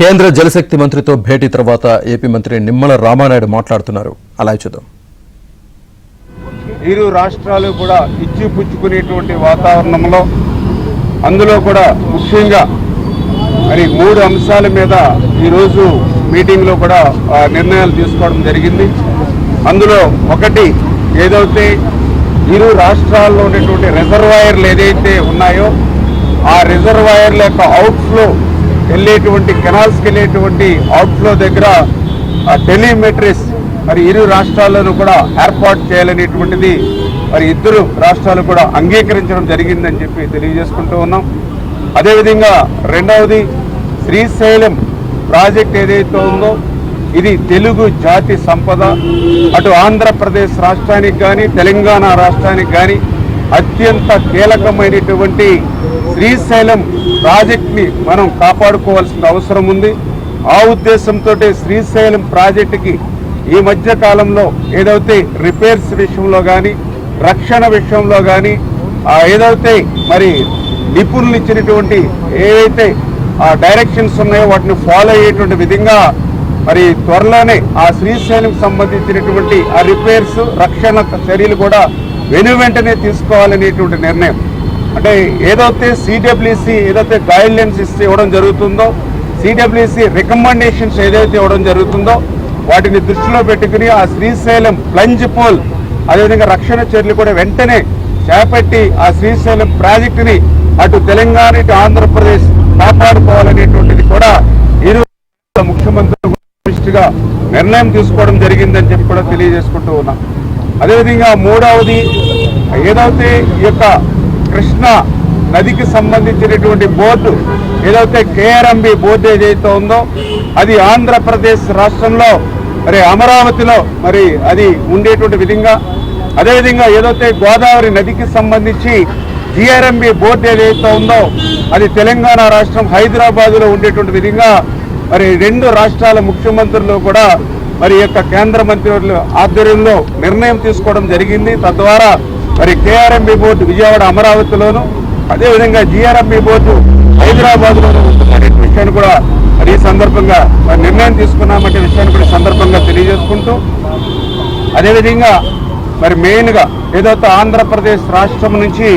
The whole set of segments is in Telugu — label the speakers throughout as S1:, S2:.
S1: కేంద్ర జలశక్తి మంత్రితో భేటీ తర్వాత ఏపీ మంత్రి నిమ్మల రామానాయుడు మాట్లాడుతున్నారు. అలా చూద్దాం.
S2: ఇరు రాష్ట్రాలు కూడా ఇచ్చిపుచ్చుకునేటువంటి వాతావరణంలో అందులో కూడా ముఖ్యంగా మరి 3 అంశాల మీద ఈరోజు మీటింగ్లో కూడా నిర్ణయాలు తీసుకోవడం జరిగింది. అందులో ఒకటి ఏదైతే ఇరు రాష్ట్రాల్లో ఉండేటువంటి రిజర్వాయర్లు ఏదైతే ఉన్నాయో ఆ రిజర్వాయర్ల యొక్క అవుట్ఫ్లో వెళ్ళేటువంటి కెనాల్స్కి వెళ్ళేటువంటి అవుట్ఫ్లో దగ్గర టెలిమెట్రీస్ మరి ఇరు రాష్ట్రాల్లోనూ కూడా ఏర్పాటు చేయాలనేటువంటిది మరి ఇద్దరు రాష్ట్రాలు కూడా అంగీకరించడం జరిగిందని చెప్పి తెలియజేసుకుంటూ ఉన్నాం. అదేవిధంగా రెండవది శ్రీశైలం ప్రాజెక్ట్ ఏదైతే ఉందో ఇది తెలుగు జాతి సంపద. అటు ఆంధ్రప్రదేశ్ రాష్ట్రానికి కానీ తెలంగాణ రాష్ట్రానికి కానీ అత్యంత కీలకమైనటువంటి శ్రీశైలం ప్రాజెక్ట్ని మనం కాపాడుకోవాల్సిన అవసరం ఉంది. ఆ ఉద్దేశంతో శ్రీశైలం ప్రాజెక్టుకి ఈ మధ్య కాలంలో ఏదైతే రిపేర్స్ విషయంలో కానీ రక్షణ విషయంలో కానీ ఏదైతే మరి నిపుణులు ఇచ్చినటువంటి ఏవైతే డైరెక్షన్స్ ఉన్నాయో వాటిని ఫాలో అయ్యేటువంటి విధంగా మరి త్వరలోనే ఆ శ్రీశైలం సంబంధించినటువంటి ఆ రిపేర్స్ రక్షణ చర్యలు కూడా వెనువెంటనే తీసుకోవాలనేటువంటి నిర్ణయం. అంటే ఏదైతే సిడబ్ల్యూసి ఏదైతే గైడ్ లైన్స్ ఇవ్వడం జరుగుతుందో సిడబ్ల్యూసి రికమెండేషన్స్ ఏదైతే ఇవ్వడం జరుగుతుందో వాటిని దృష్టిలో పెట్టుకుని ఆ శ్రీశైలం ప్లంజ్ పోల్ అదేవిధంగా రక్షణ చర్యలు కూడా వెంటనే చేపట్టి ఆ శ్రీశైలం ప్రాజెక్టుని అటు తెలంగాణ ఇటు ఆంధ్రప్రదేశ్ కాపాడుకోవాలనేటువంటిది కూడా ఇరు ముఖ్యమంత్రులు దృష్టిగా నిర్ణయం తీసుకోవడం జరిగిందని చెప్పి కూడా తెలియజేసుకుంటూ ఉన్నాం. అదేవిధంగా మూడవది ఏదైతే ఈ యొక్క కృష్ణా నదికి సంబంధించినటువంటి బోర్డు ఏదైతే కేఆర్ఎంబి బోర్డు ఏదైతే ఉందో అది ఆంధ్రప్రదేశ్ రాష్ట్రంలో మరి అమరావతిలో మరి అది ఉండేటువంటి విధంగా అదేవిధంగా ఏదైతే గోదావరి నదికి సంబంధించి జిఆర్ఎంబి బోర్డు ఏదైతే ఉందో అది తెలంగాణ రాష్ట్రం హైదరాబాదులో ఉండేటువంటి విధంగా మరి 2 రాష్ట్రాల ముఖ్యమంత్రులు కూడా మరి యొక్క కేంద్ర మంత్రివర్యుల ఆధ్వర్యంలో నిర్ణయం తీసుకోవడం జరిగింది. తద్వారా మరి కేఆర్ఎంబి బోర్డు విజయవాడ అమరావతిలోను అదేవిధంగా జిఆర్ఎంబి బోర్డు హైదరాబాద్లోనూ ఉంటుందనే విషయాన్ని కూడా మరి ఈ సందర్భంగా నిర్ణయం తీసుకున్నామంటే విషయాన్ని కూడా సందర్భంగా తెలియజేసుకుంటూ అదేవిధంగా మరి మెయిన్గా ఏదైతే ఆంధ్రప్రదేశ్ రాష్ట్రం నుంచి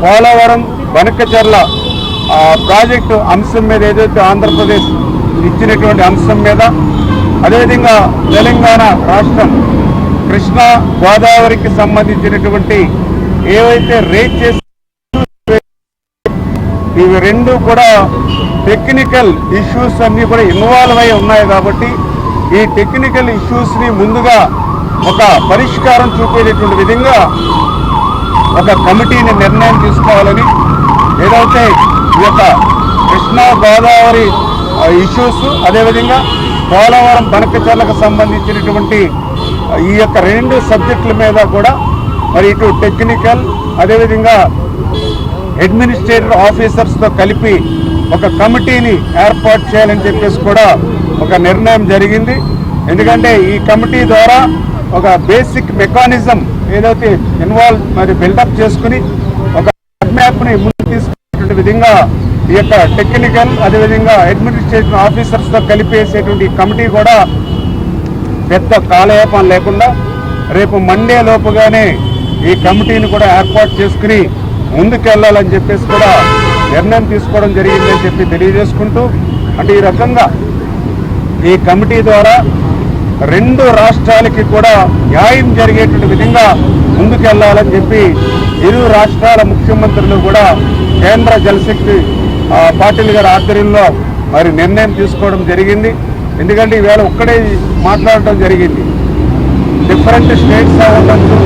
S2: పోలవరం బనకచెర్ల ప్రాజెక్టు అంశం మీద ఏదైతే ఆంధ్రప్రదేశ్ ఇచ్చినటువంటి అంశం మీద అదేవిధంగా తెలంగాణ రాష్ట్రం కృష్ణా గోదావరికి సంబంధించినటువంటి ఏవైతే రేట్ చేసి ఇవి 2 కూడా టెక్నికల్ ఇష్యూస్ అన్నీ కూడా ఇన్వాల్వ్ అయి ఉన్నాయి కాబట్టి ఈ టెక్నికల్ ఇష్యూస్ని ముందుగా ఒక పరిష్కారం చూపేటటువంటి విధంగా ఒక కమిటీని నిర్ణయం తీసుకోవాలని ఏదైతే ఈ యొక్క కృష్ణా గోదావరి ఇష్యూస్ అదేవిధంగా పోలవరం బనకచెర్లకు సంబంధించినటువంటి ఈ యొక్క 2 సబ్జెక్టుల మీద కూడా మరి ఇటు టెక్నికల్ అదేవిధంగా అడ్మినిస్ట్రేటివ్ ఆఫీసర్స్తో కలిపి ఒక కమిటీని ఏర్పాటు చేయాలని చెప్పేసి కూడా ఒక నిర్ణయం జరిగింది. ఎందుకంటే ఈ కమిటీ ద్వారా ఒక బేసిక్ మెకానిజం ఏదైతే మరి బిల్డప్ చేసుకుని ఒక మ్యాప్ని ముందుకు తీసుకునేటువంటి విధంగా ఈ యొక్క టెక్నికల్ అదేవిధంగా అడ్మినిస్ట్రేటివ్ ఆఫీసర్స్తో కలిపేసేటువంటి కమిటీ కూడా పెద్ద కాలయాపన లేకుండా రేపు మండే లోపుగానే ఈ కమిటీని కూడా ఏర్పాటు చేసుకుని ముందుకెళ్లాలని చెప్పేసి కూడా నిర్ణయం తీసుకోవడం జరిగిందని చెప్పి తెలియజేసుకుంటూ అంటే ఈ రకంగా ఈ కమిటీ ద్వారా 2 రాష్ట్రాలకి కూడా న్యాయం జరిగేటువంటి విధంగా ముందుకెళ్లాలని చెప్పి ఇరు రాష్ట్రాల ముఖ్యమంత్రులు కూడా కేంద్ర జలశక్తి పాటిల్ గారి ఆధ్వర్యంలో మరి నిర్ణయం తీసుకోవడం జరిగింది. ఎందుకంటే ఈవేళ ఒక్కడే మాట్లాడటం జరిగింది. డిఫరెంట్ స్టేట్స్ ఉండొచ్చు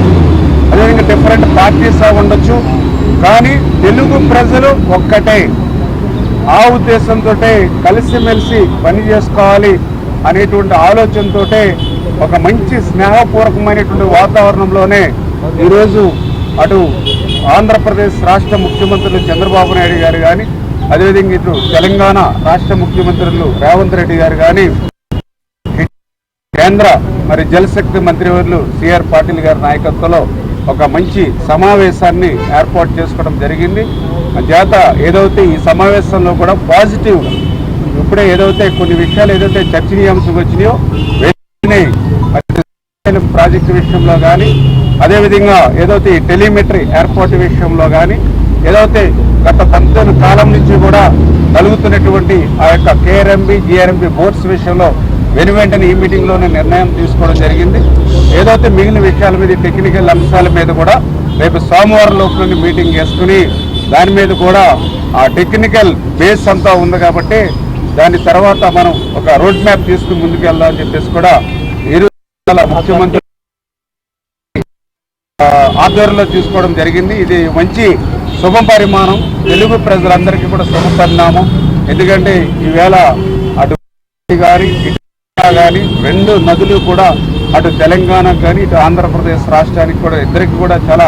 S2: అదేవిధంగా డిఫరెంట్ పార్టీస్ ఉండొచ్చు కానీ తెలుగు ప్రజలు ఒక్కటే ఆ ఉద్దేశంతో కలిసిమెలిసి పని చేసుకోవాలి అనేటువంటి ఆలోచనతో ఒక మంచి స్నేహపూర్వకమైనటువంటి వాతావరణంలోనే ఈరోజు అటు ఆంధ్రప్రదేశ్ రాష్ట్ర ముఖ్యమంత్రులు చంద్రబాబు నాయుడు గారు కానీ అదేవిధంగా ఇటు తెలంగాణ రాష్ట్ర ముఖ్యమంత్రులు రేవంత్ రెడ్డి గారు కానీ కేంద్ర మరి జలశక్తి మంత్రివర్యులు సిఆర్ పాటిల్ గారి నాయకత్వంలో ఒక మంచి సమావేశాన్ని ఏర్పాటు చేసుకోవడం జరిగింది. చేత ఏదైతే ఈ సమావేశంలో కూడా పాజిటివ్గా ఇప్పుడే ఏదైతే కొన్ని విషయాలు ఏదైతే చర్చనీయాంశం వచ్చినాయో వెంటనే ప్రాజెక్టు విషయంలో కానీ, అదేవిధంగా ఏదైతే టెలిమెట్రీ ఎయిర్పోర్ట్ విషయంలో కానీ, ఏదైతే గత 15 కాలం నుంచి కూడా కలుగుతున్నటువంటి ఆ యొక్క కేఆర్ఎంబి జిఆర్ఎంబి బోర్డ్స్ విషయంలో వెంటనే ఈ మీటింగ్లోనే నిర్ణయం తీసుకోవడం జరిగింది. ఏదైతే మిగిలిన విషయాల మీద టెక్నికల్ అంశాల మీద కూడా రేపు సోమవారం లోపల మీటింగ్ చేసుకుని దాని మీద కూడా ఆ టెక్నికల్ బేస్ అంతా ఉంది కాబట్టి దాని తర్వాత మనం ఒక రోడ్ మ్యాప్ తీసుకుని ముందుకు వెళ్దామని చెప్పేసి కూడా ముఖ్యమంత్రి ఆధ్వర్యంలో తీసుకోవడం జరిగింది. ఇది మంచి శుభ పరిమాణం, తెలుగు ప్రజలందరికీ కూడా శుభ పరిణామం. ఎందుకంటే ఈవేళ అటు కానీ కానీ 2 నదులు కూడా అటు తెలంగాణకు కానీ ఇటు ఆంధ్రప్రదేశ్ రాష్ట్రానికి కూడా ఇద్దరికి కూడా చాలా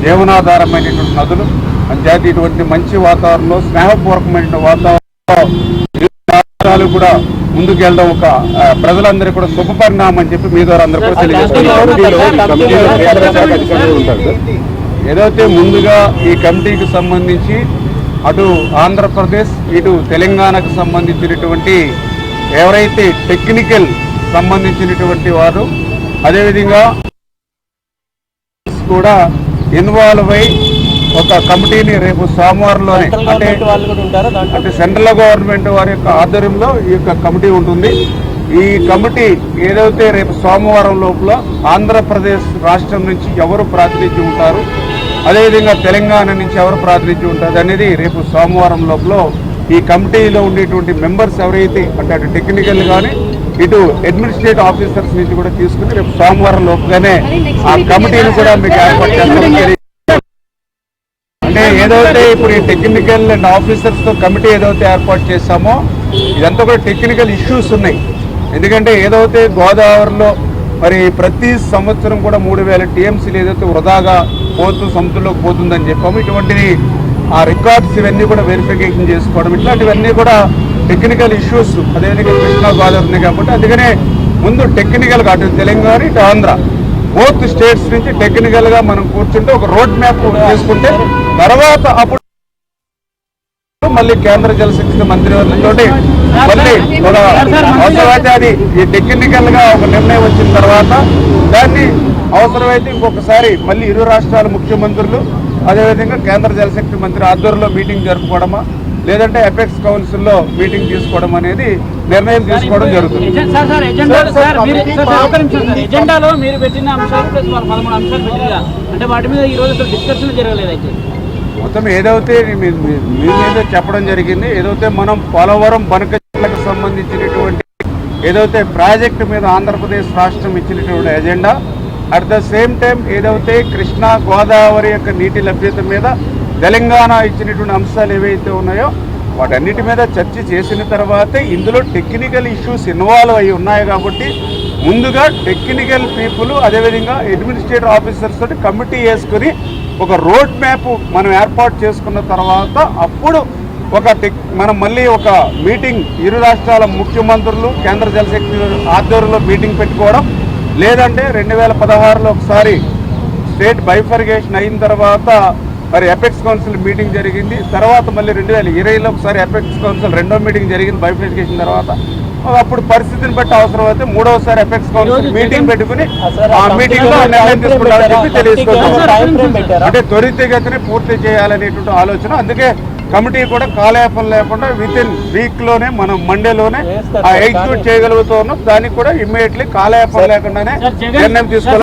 S2: జీవనాధారమైనటువంటి నదులు. అంచేత ఇటువంటి మంచి వాతావరణంలో స్నేహపూర్వకమైన వాతావరణంలో కూడా ముందుకు వెళ్ళడం ఒక ప్రజలందరికీ కూడా శుభ పరిణామం అని చెప్పి మీ ద్వారా అందరూ కూడా తెలియజేస్తున్నారు. ఏదైతే ముందుగా ఈ కమిటీకి సంబంధించి అటు ఆంధ్రప్రదేశ్ ఇటు తెలంగాణకు సంబంధించినటువంటి ఎవరైతే టెక్నికల్ సంబంధించినటువంటి వారు అదేవిధంగా కూడా ఇన్వాల్వ్ అయి ఒక కమిటీని రేపు సోమవారంలోనే అంటే సెంట్రల్ గవర్నమెంట్ వారి యొక్క ఆధ్వర్యంలో ఈ యొక్క కమిటీ ఉంటుంది. ఈ కమిటీ ఏదైతే రేపు సోమవారం లోపల ఆంధ్రప్రదేశ్ రాష్ట్రం నుంచి ఎవరు ప్రాతినిధ్యం ఉంటారు, అదేవిధంగా తెలంగాణ నుంచి ఎవరు ప్రాతినిధ్యం ఉంటుంది అనేది రేపు సోమవారం లోపల ఈ కమిటీలో ఉండేటువంటి మెంబర్స్ ఎవరైతే అంటే అటు టెక్నికల్ కానీ ఇటు అడ్మినిస్ట్రేటివ్ ఆఫీసర్స్ నుంచి కూడా తీసుకుని రేపు సోమవారం లోపుగానే ఆ కమిటీని కూడా మీకు ఏర్పాటు చేస్తామని అంటే ఏదైతే ఇప్పుడు ఈ టెక్నికల్ అండ్ ఆఫీసర్స్ తో కమిటీ ఏదైతే ఏర్పాటు చేశామో ఇదంతా కూడా టెక్నికల్ ఇష్యూస్ ఉన్నాయి. ఎందుకంటే ఏదైతే గోదావరిలో మరి ప్రతి సంవత్సరం కూడా 3000 టీఎంసీలు ఏదైతే వృధాగా పోతూ సముద్రంలోకి పోతుందని చెప్పాము, ఇటువంటిది ఆ రికార్డ్స్ ఇవన్నీ కూడా వెరిఫికేషన్ చేసుకోవడం ఇట్లాంటివన్నీ కూడా టెక్నికల్ ఇష్యూస్ అదేవిధంగా కృష్ణా గోదావరి ఉన్నాయి కాబట్టి అందుకనే ముందు టెక్నికల్గా అటు తెలంగాణ ఇటు ఆంధ్ర బోత్ స్టేట్స్ నుంచి టెక్నికల్ గా మనం కూర్చుంటే ఒక రోడ్ మ్యాప్ తీసుకుంటే తర్వాత అప్పుడు మళ్ళీ కేంద్ర జలశక్తి మంత్రివర్గంతో మళ్ళీ అవసరమైతే అది ఈ టెక్నికల్ గా ఒక నిర్ణయం వచ్చిన తర్వాత దాన్ని అవసరమైతే ఇంకొకసారి మళ్ళీ ఇరు రాష్ట్రాల ముఖ్యమంత్రులు అదేవిధంగా కేంద్ర జలశక్తి మంత్రి ఆధ్వర్యంలో మీటింగ్ జరుపుకోవడమా లేదంటే ఎపెక్స్ కౌన్సిల్ లో మీటింగ్ తీసుకోవడం అనేది నిర్ణయం తీసుకోవడం జరుగుతుంది.
S3: ఎజెండాలో మీరు పెట్టిన అంశాలు ప్లస్ 13 అంశాలు పెట్టిన అంటే వాటి మీద ఈ రోజు డిస్కషన్ జరగలేదైతే
S2: మొత్తం ఏదైతే మీ మీద చెప్పడం జరిగింది, ఏదైతే మనం పోలవరం బనకచెట్లకు సంబంధించినటువంటి ఏదైతే ప్రాజెక్టు మీద ఆంధ్రప్రదేశ్ రాష్ట్రం ఇచ్చినటువంటి agenda, at the same time ఏదైతే కృష్ణా గోదావరి యొక్క నీటి లభ్యత మీద తెలంగాణ ఇచ్చినటువంటి అంశాలు ఏవైతే ఉన్నాయో వాటన్నిటి మీద చర్చ చేసిన తర్వాతే ఇందులో టెక్నికల్ ఇష్యూస్ ఇన్వాల్వ్ అయి ఉన్నాయి కాబట్టి ముందుగా టెక్నికల్ పీపుల్ అదేవిధంగా అడ్మినిస్ట్రేటివ్ ఆఫీసర్స్ తోటి కమిటీ వేసుకుని ఒక రోడ్ మ్యాప్ మనం ఏర్పాటు చేసుకున్న తర్వాత అప్పుడు మనం మళ్ళీ ఒక మీటింగ్ ఇరు రాష్ట్రాల ముఖ్యమంత్రులు కేంద్ర జలశక్తి ఆధ్వర్యంలో మీటింగ్ పెట్టుకోవడం, లేదంటే 2016లో ఒకసారి స్టేట్ బైఫర్గేషన్ అయిన తర్వాత మరి ఎపెక్స్ కౌన్సిల్ మీటింగ్ జరిగింది, తర్వాత మళ్ళీ 2020లో ఒకసారి ఎపెక్స్ కౌన్సిల్ రెండో మీటింగ్ జరిగింది బైఫర్గేషన్ తర్వాత. అప్పుడు పరిస్థితిని బట్టి అవసరమైతే మూడవసారి ఎపెక్స్ కౌన్సిల్ మీటింగ్ పెట్టుకుని ఆ మీటింగ్ లో నిర్ణయం తీసుకుంటామని చెప్పి తెలియజేసుకుంటాం. అంటే త్వరితగతిని పూర్తి చేయాలనేటువంటి ఆలోచన. అందుకే కమిటీ కూడా కాలయాపన లేకుండా వితిన్ వీక్ లోనే మనం మండేలోనే ఎగ్జిక్యూట్ చేయగలుగుతూ ఉన్నాం. దానికి కూడా ఇమ్మీడియట్లీ కాలయాపన లేకుండానే నిర్ణయం తీసుకోవాలి.